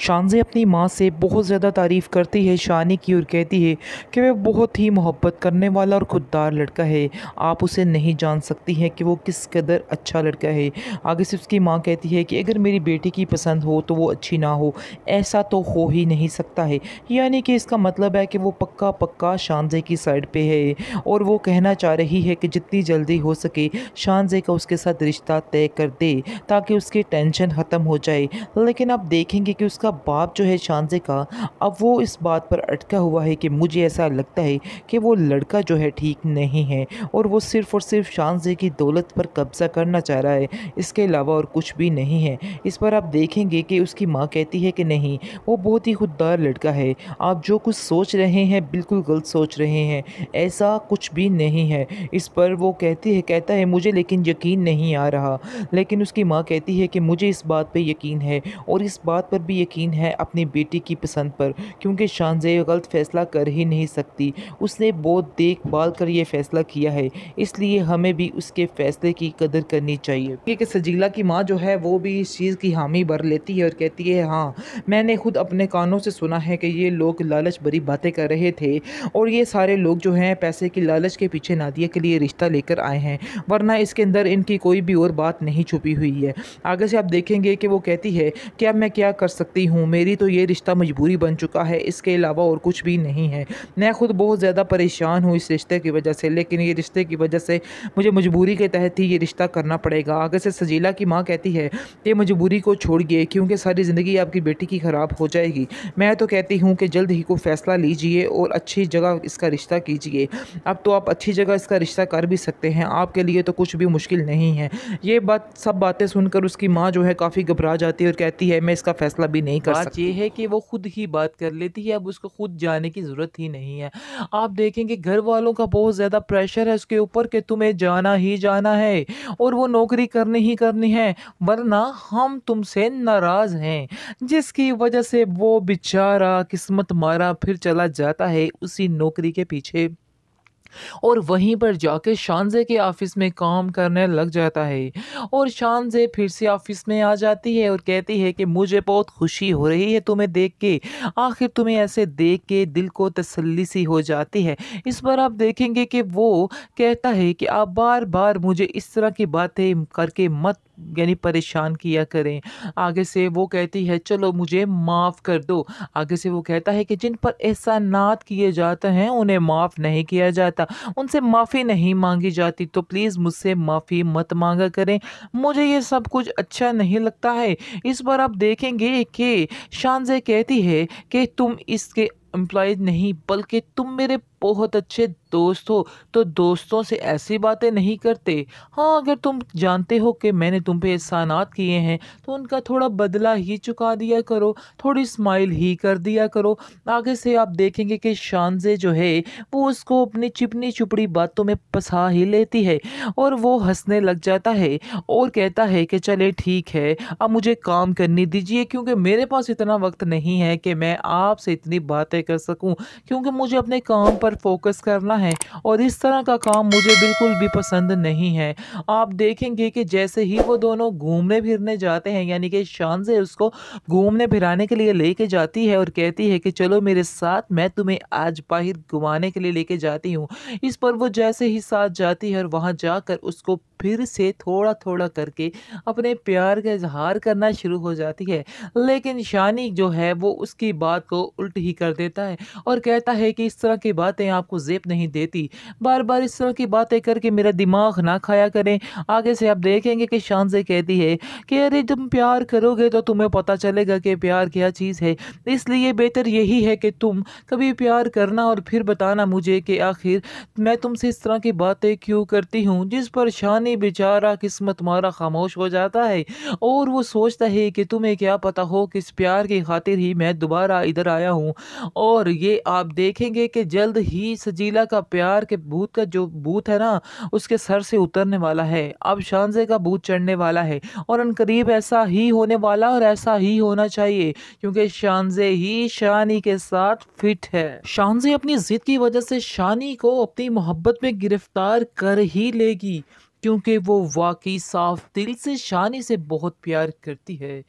शानज़े अपनी माँ से बहुत ज़्यादा तारीफ़ करती है शानी की और कहती है कि वह बहुत ही मोहब्बत करने वाला और खुददार लड़का है। आप उसे नहीं जान सकती हैं कि वो किस कदर अच्छा लड़का है। आगे से उसकी माँ कहती है कि अगर मेरी बेटी की पसंद हो तो वो अच्छी ना हो, ऐसा तो हो ही नहीं सकता है। यानी कि इसका मतलब है कि वो पक्का पक्का शानज़े की साइड पे है और वो कहना चाह रही है कि जितनी जल्दी हो सके शानज़े का उसके साथ रिश्ता तय कर दे ताकि उसकी टेंशन ख़त्म हो जाए। लेकिन आप देखेंगे कि उसका बाप जो है शानज़े का, अब वो इस बात पर अटका हुआ है कि मुझे ऐसा लगता है कि वो लड़का जो है ठीक नहीं है और वो सिर्फ़ और सिर्फ़ शानज़े की दौलत पर कब्ज़ा करना चाह रहा है, इसके अलावा और कुछ भी नहीं है। इस पर आप देखेंगे कि उसकी माँ कहती है कि नहीं, वो बहुत ही खुददार लड़का है, आप जो कुछ सोच रहे हैं बिल्कुल गलत सोच रहे हैं, ऐसा कुछ भी नहीं है। इस पर वो कहता है मुझे लेकिन यकीन नहीं आ रहा। लेकिन उसकी माँ कहती है कि मुझे इस बात पे यकीन है और इस बात पर भी यकीन है अपनी बेटी की पसंद पर, क्योंकि शानज़े गलत फ़ैसला कर ही नहीं सकती। उसने बहुत देखभाल कर ये फ़ैसला किया है, इसलिए हमें भी उसके फ़ैसले की कदर करनी चाहिए। क्योंकि सजीला की माँ जो है वो भी इस चीज़ की हामी भर लेती है और कहती है हाँ, मैंने खुद अपने कानों से सुना है कि ये लोग लालच भरी बातें कर रहे थे और ये सारे लोग जो हैं पैसे की लालच के पीछे नादिया के लिए रिश्ता लेकर आए हैं, वरना इसके अंदर इनकी कोई भी और बात नहीं छुपी हुई है। आगे से आप देखेंगे कि वो कहती है कि अब मैं क्या कर सकती हूँ, मेरी तो ये रिश्ता मजबूरी बन चुका है, इसके अलावा और कुछ भी नहीं है। मैं खुद बहुत ज़्यादा परेशान हूँ इस रिश्ते की वजह से, लेकिन ये रिश्ते की वजह से मुझे मजबूरी के तहत ही ये रिश्ता करना पड़ेगा। आगे से सजीला की माँ कहती है कि मजबूरी को छोड़िए, क्योंकि सारी ज़िंदगी आपकी बेटी की ख़राब हो जाएगी। मैं तो कहती हूँ कि जल्द ही को फ़ैसला लीजिए और अच्छी जगह इसका रिश्ता कीजिए। अब तो आप अच्छी जगह इसका रिश्ता कर भी सकते हैं, आपके लिए तो कुछ भी मुश्किल नहीं है। ये सब बातें सुनकर उसकी माँ जो है काफ़ी घबरा जाती है और कहती है मैं इसका फ़ैसला भी नहीं कर सकती। बात ये है कि वो खुद ही बात कर लेती है, अब उसको खुद जाने की ज़रूरत ही नहीं है। आप देखेंगे घर वालों का बहुत ज़्यादा प्रेशर है उसके ऊपर कि तुम्हें जाना ही जाना है और वो नौकरी करनी ही करनी है, वरना हम तुमसे नाराज़ हैं। जिसकी वजह से वो बेचारा किस्मत मारा फिर चला जाता है उसी नौकरी के पीछे और वहीं पर जाके शानज़े के ऑफ़िस में काम करने लग जाता है और शानज़े फिर से ऑफ़िस में आ जाती है और कहती है कि मुझे बहुत खुशी हो रही है तुम्हें देख के। आखिर तुम्हें ऐसे देख के दिल को तसल्ली सी हो जाती है। इस बार आप देखेंगे कि वो कहता है कि आप बार-बार मुझे इस तरह की बातें करके मत यानी परेशान किया करें। आगे से वो कहती है चलो मुझे माफ़ कर दो। आगे से वो कहता है कि जिन पर एहसानात किए जाते हैं उन्हें माफ़ नहीं किया जाता, उनसे माफ़ी नहीं माँगी जाती, तो प्लीज़ मुझसे माफ़ी मत माँगा करें। मुझे ये सब कुछ अच्छा नहीं लगता है। इस बार आप देखेंगे कि शानज़े कहती है कि तुम इसके एम्प्लॉयी नहीं बल्कि तुम मेरे बहुत अच्छे दोस्त हो, तो दोस्तों से ऐसी बातें नहीं करते। हाँ, अगर तुम जानते हो कि मैंने तुम पे एहसानात किए हैं, तो उनका थोड़ा बदला ही चुका दिया करो, थोड़ी स्माइल ही कर दिया करो। आगे से आप देखेंगे कि शानज़े जो है, वो उसको अपनी चिपनी-चुपड़ी बातों में फँसा ही लेती है और वो हँसने लग जाता है और कहता है कि चलिए ठीक है, अब मुझे काम करने दीजिए क्योंकि मेरे पास इतना वक़्त नहीं है कि मैं आपसे इतनी बातें कर सकूँ, क्योंकि मुझे अपने काम पर फ़ोकस करना है और इस तरह का काम मुझे बिल्कुल भी पसंद नहीं है। आप देखेंगे कि जैसे ही वो दोनों घूमने-फिरने जाते हैं, यानी कि शानज़े उसको घूमने-फिराने के लिए लेके जाती है और कहती है कि चलो मेरे साथ, मैं तुम्हें आज बाहर घुमाने के लिए लेके जाती हूँ। इस पर वो जैसे ही साथ जाती है और वहाँ जाकर उसको फिर से थोड़ा-थोड़ा करके अपने प्यार का इज़हार करना शुरू हो जाती है। लेकिन शानी जो है वो उसकी बात को उल्ट ही कर देता है और कहता है कि इस तरह की बातें आपको ज़ेब नहीं देती। बार-बार इस तरह की बातें करके मेरा दिमाग ना खाया करें। आगे से आप देखेंगे कि शानज़े कहती है कि अरे तुम प्यार करोगे तो तुम्हें पता चलेगा कि प्यार क्या चीज़ है। इसलिए बेहतर यही है कि तुम कभी प्यार करना और फिर बताना मुझे कि आखिर मैं तुमसे इस तरह की बातें क्यों करती हूँ। जिस पर शानी बेचारा किस्मत मारा खामोश हो जाता है और वो सोचता है कि तुम्हें क्या पता हो कि इस प्यार की खातिर ही मैं दोबारा इधर आया हूँ। और ये आप देखेंगे कि जल्द ही सजीला का प्यार के भूत का जो भूत है ना, उसके सर से उतरने वाला है। अब शानज़े का भूत चढ़ने वाला है और अनकरीब ऐसा ही होने वाला और ऐसा ही होना चाहिए, क्योंकि शानज़े ही शानी के साथ फिट है। शानज़े अपनी ज़िद की वजह से शानी को अपनी मोहब्बत में गिरफ्तार कर ही लेगी, क्योंकि वो वाक़ई साफ़ दिल से शानी से बहुत प्यार करती है।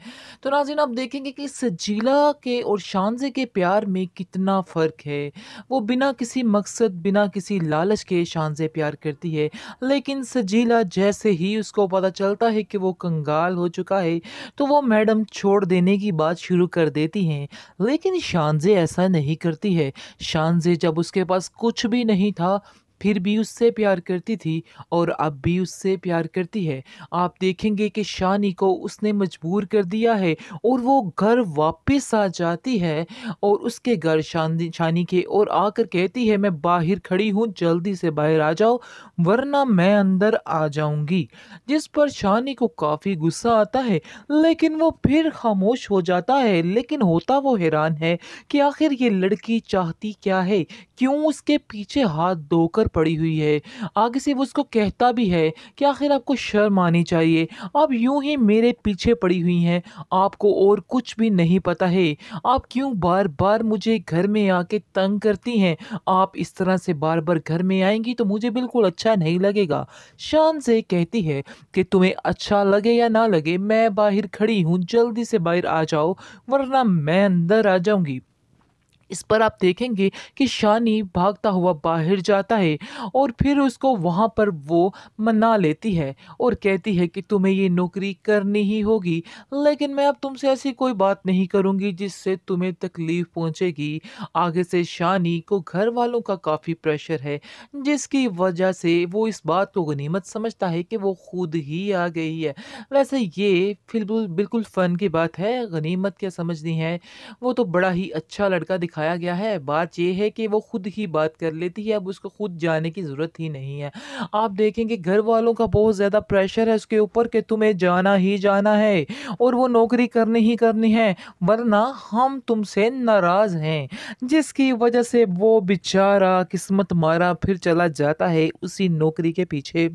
तो नाज़रीन, आप देखेंगे कि सजीला के और शानज़े के प्यार में कितना फ़र्क है। वो बिना किसी मकसद, बिना किसी लालच के शानज़े प्यार करती है, लेकिन सजीला जैसे ही उसको पता चलता है कि वो कंगाल हो चुका है, तो वो मैडम छोड़ देने की बात शुरू कर देती हैं। लेकिन शानज़े ऐसा नहीं करती है। शानज़े जब उसके पास कुछ भी नहीं था, फिर भी उससे प्यार करती थी और अब भी उससे प्यार करती है। आप देखेंगे कि शानी को उसने मजबूर कर दिया है और वो घर वापस आ जाती है और उसके घर शानी के और आकर कहती है, मैं बाहर खड़ी हूँ, जल्दी से बाहर आ जाओ वरना मैं अंदर आ जाऊंगी। जिस पर शानी को काफ़ी गुस्सा आता है, लेकिन वो फिर खामोश हो जाता है। लेकिन होता वो हैरान है कि आखिर ये लड़की चाहती क्या है, क्यों उसके पीछे हाथ धोकर पड़ी हुई है। आगे से वो उसको कहता भी है कि आखिर आपको शर्म आनी चाहिए, आप यूं ही मेरे पीछे पड़ी हुई हैं, आपको और कुछ भी नहीं पता है, आप क्यों बार बार मुझे घर में आके तंग करती हैं, आप इस तरह से बार बार घर में आएंगी तो मुझे बिल्कुल अच्छा नहीं लगेगा। शान से कहती है कि तुम्हें अच्छा लगे या ना लगे, मैं बाहर खड़ी हूँ, जल्दी से बाहर आ जाओ वरना मैं अंदर आ जाऊंगी। इस पर आप देखेंगे कि शानी भागता हुआ बाहर जाता है और फिर उसको वहाँ पर वो मना लेती है और कहती है कि तुम्हें ये नौकरी करनी ही होगी, लेकिन मैं अब तुमसे ऐसी कोई बात नहीं करूँगी जिससे तुम्हें तकलीफ़ पहुँचेगी। आगे से शानी को घर वालों का काफ़ी प्रेशर है, जिसकी वजह से वो इस बात को गनीमत समझता है कि वो खुद ही आ गई है। वैसे ये बिल्कुल बिल्कुल फ़न की बात है, गनीमत क्या समझनी है। वो तो बड़ा ही अच्छा लड़का दिखाया गया है। बात ये है कि वो खुद ही बात कर लेती है, अब उसको खुद जाने की ज़रूरत ही नहीं है। आप देखेंगे घर वालों का बहुत ज़्यादा प्रेशर है उसके ऊपर कि तुम्हें जाना ही जाना है और वो नौकरी करनी ही करनी है, वरना हम तुमसे नाराज़ हैं। जिसकी वजह से वो बेचारा किस्मत मारा फिर चला जाता है उसी नौकरी के पीछे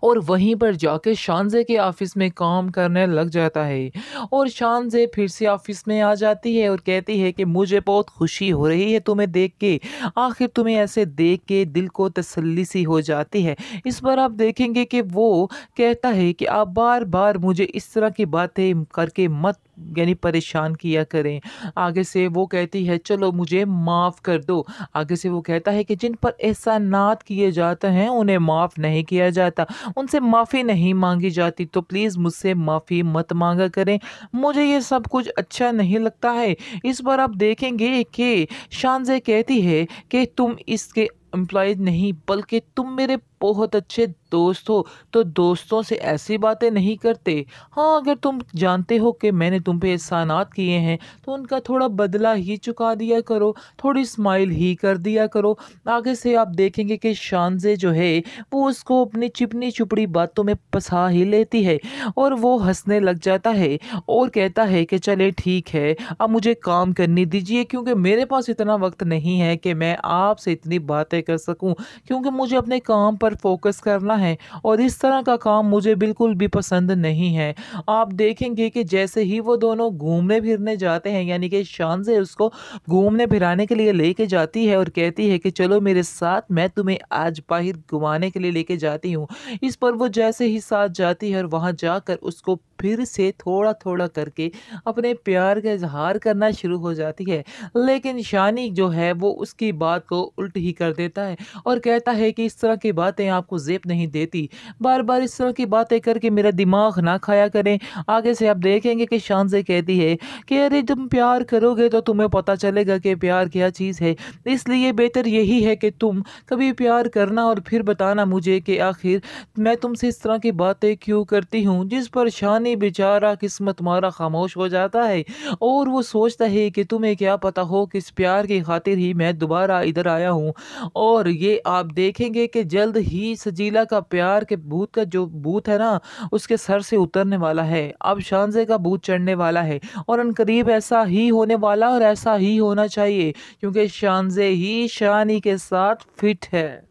और वहीं पर जाके शानज़े के ऑफ़िस में काम करने लग जाता है और शानज़े फिर से ऑफ़िस में आ जाती है और कहती है कि मुझे बहुत खुशी हो रही है तुम्हें देख के। आखिर तुम्हें ऐसे देख के दिल को तसल्ली सी हो जाती है। इस बार आप देखेंगे कि वो कहता है कि आप बार-बार मुझे इस तरह की बातें करके मत यानी परेशान किया करें। आगे से वो कहती है चलो मुझे माफ़ कर दो। आगे से वो कहता है कि जिन पर एहसानात किए जाते हैं उन्हें माफ़ नहीं किया जाता, उनसे माफ़ी नहीं माँगी जाती, तो प्लीज़ मुझसे माफ़ी मत माँगा करें। मुझे ये सब कुछ अच्छा नहीं लगता है। इस बार आप देखेंगे कि शानज़े कहती है कि तुम इसके एम्प्लॉयी नहीं बल्कि तुम मेरे बहुत अच्छे दोस्त हो, तो दोस्तों से ऐसी बातें नहीं करते। हाँ, अगर तुम जानते हो कि मैंने तुम पे एहसानात किए हैं तो उनका थोड़ा बदला ही चुका दिया करो, थोड़ी स्माइल ही कर दिया करो। आगे से आप देखेंगे कि शानज़े जो है वो उसको अपनी चिपनी-चुपड़ी बातों में फँसा ही लेती है और वो हँसने लग जाता है और कहता है कि चलिए ठीक है, अब मुझे काम करने दीजिए क्योंकि मेरे पास इतना वक़्त नहीं है कि मैं आपसे इतनी बातें कर सकूँ, क्योंकि मुझे अपने काम पर फ़ोकस करना है और इस तरह का काम मुझे बिल्कुल भी पसंद नहीं है। आप देखेंगे कि जैसे ही वो दोनों घूमने-फिरने जाते हैं, यानी कि शानज़े उसको घूमने-फिराने के लिए लेके जाती है और कहती है कि चलो मेरे साथ, मैं तुम्हें आज बाहर घुमाने के लिए लेके जाती हूँ। इस पर वो जैसे ही साथ जाती है और वहाँ जाकर उसको फिर से थोड़ा-थोड़ा करके अपने प्यार का इज़हार करना शुरू हो जाती है। लेकिन शानी जो है वो उसकी बात को उल्ट ही कर देता है और कहता है कि इस तरह की बातें आपको ज़ेब नहीं देती। बार-बार इस तरह की बातें करके मेरा दिमाग ना खाया करें। आगे से आप देखेंगे कि शानज़े कहती है कि अरे तुम प्यार करोगे तो तुम्हें पता चलेगा कि प्यार क्या चीज़ है। इसलिए बेहतर यही है कि तुम कभी प्यार करना और फिर बताना मुझे कि आखिर मैं तुमसे इस तरह की बातें क्यों करती हूँ। जिस पर शानी बेचारा किस्मत मारा खामोश हो जाता है और वो सोचता है कि तुम्हें क्या पता हो कि इस प्यार की खातिर ही मैं दोबारा इधर आया हूँ। और ये आप देखेंगे कि जल्द ही सजीला का प्यार के भूत का जो भूत है ना, उसके सर से उतरने वाला है। अब शानज़े का भूत चढ़ने वाला है और अनकरीब ऐसा ही होने वाला और ऐसा ही होना चाहिए क्योंकि शानज़े ही शानी के साथ फिट है।